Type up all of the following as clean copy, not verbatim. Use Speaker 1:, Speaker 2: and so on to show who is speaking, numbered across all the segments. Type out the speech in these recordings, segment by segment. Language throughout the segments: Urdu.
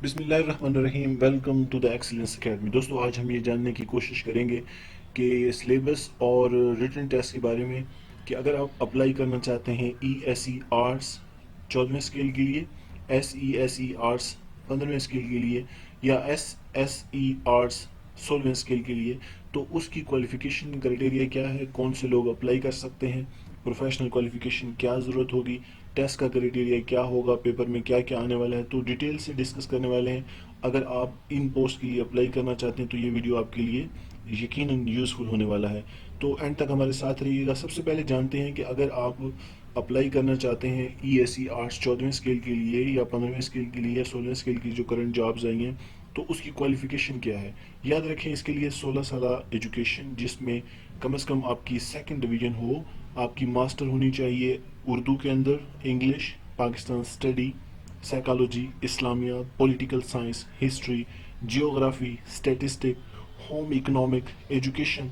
Speaker 1: بسم اللہ الرحمن الرحیم، welcome to the Excellence Academy. دوستو آج ہم یہ جاننے کی کوشش کریں گے کہ سلیبس اور ریٹن ٹیسٹ کے بارے میں کہ اگر آپ اپلائی کرنا چاہتے ہیں ای ایس ای آرٹس 14ویں اسکیل کے لیے، ایس ای آرٹس 15ویں اسکیل کے لیے یا ایس ای آرٹس 16ویں اسکیل کے لیے، تو اس کی کوالیفیکیشن کرائٹیریا کیا ہے، کون سے لوگ اپلائی کر سکتے ہیں، پروفیشنل کوالیفیکیشن کیا ضرورت ہوگی، ٹیسٹ کا کرائٹیریا کیا ہوگا، پیپر میں کیا کیا آنے والا ہے، تو ڈیٹیل سے ڈسکس کرنے والے ہیں۔ اگر آپ ان پوسٹ کے لیے اپلائی کرنا چاہتے ہیں تو یہ ویڈیو آپ کے لیے یقیناً یوزفل ہونے والا ہے، تو اینڈ تک ہمارے ساتھ رہیے گا۔ سب سے پہلے جانتے ہیں کہ اگر آپ اپلائی کرنا چاہتے ہیں ای ایس ای آرٹس 14ویں اسکیل کے لیے یا 15ویں اسکیل کے لیے یا 16ویں اسکیل کی جو کرنٹ جابز آئی ہیں، تو اس کی کوالیفیکیشن کیا ہے۔ یاد رکھیں اس کے لیے 16 سالہ ایجوکیشن، جس میں کم از کم آپ کی سیکنڈ ڈویژن ہو، آپ کی ماسٹر ہونی چاہیے اردو کے اندر، English, Pakistan study, psychology, Islamiyat, political science, history, geography, statistic, home economic, education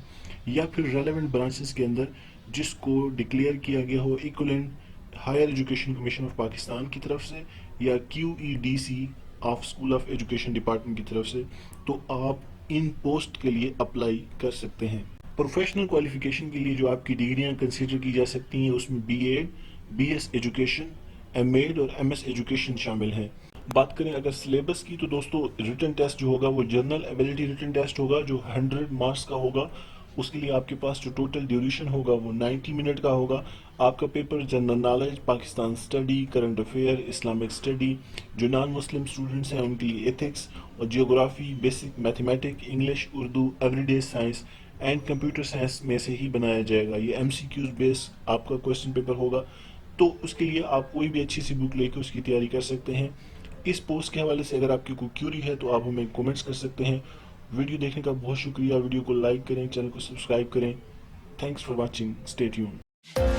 Speaker 1: یا پھر ریلیونٹ برانچز کے اندر جس کو ڈکلیئر کیا گیا ہو equivalent higher education commission of Pakistan کی طرف سے یا QEDC of school of education department کی طرف سے، تو آپ ان پوسٹ کے لیے اپلائی کر سکتے ہیں۔ پروفیشنل کوالیفیکیشن کے لیے جو آپ کی ڈگریاں کنسیڈر کی جا سکتی ہیں، اس میں BA، BS ایجوکیشن، MA اور MS ایجوکیشن شامل ہیں۔ بات کریں اگر سلیبس کی، تو دوستو ریٹن ٹیسٹ جو ہوگا وہ جنرل ایبیلٹی ریٹن ٹیسٹ ہوگا جو 100 مارکس کا ہوگا۔ اس کے لیے آپ کے پاس جو ٹوٹل ڈیوریشن ہوگا وہ 90 منٹ کا ہوگا۔ آپ کا paper general knowledge, Pakistan study, current affair, Islamic study, جو نان مسلم اسٹوڈنٹس ہیں ان کے لیے ایتھکس اور geography, basic mathematic, English, Urdu, every day science and computer science میں سے ہی بنایا جائے گا۔ یہ MCQs بیس آپ کا کوسچن پیپر ہوگا، تو اس کے لیے آپ کوئی بھی اچھی سی بک لے کے اس کی تیاری کر سکتے ہیں۔ اس پوسٹ کے حوالے سے اگر آپ کی کوئی کیوری ہے تو آپ ہمیں کومنٹس کر سکتے ہیں۔ ویڈیو دیکھنے کا بہت شکریہ، ویڈیو کو لائک کریں، چینل کو سبسکرائب کریں۔ Thanks for watching, stay tune.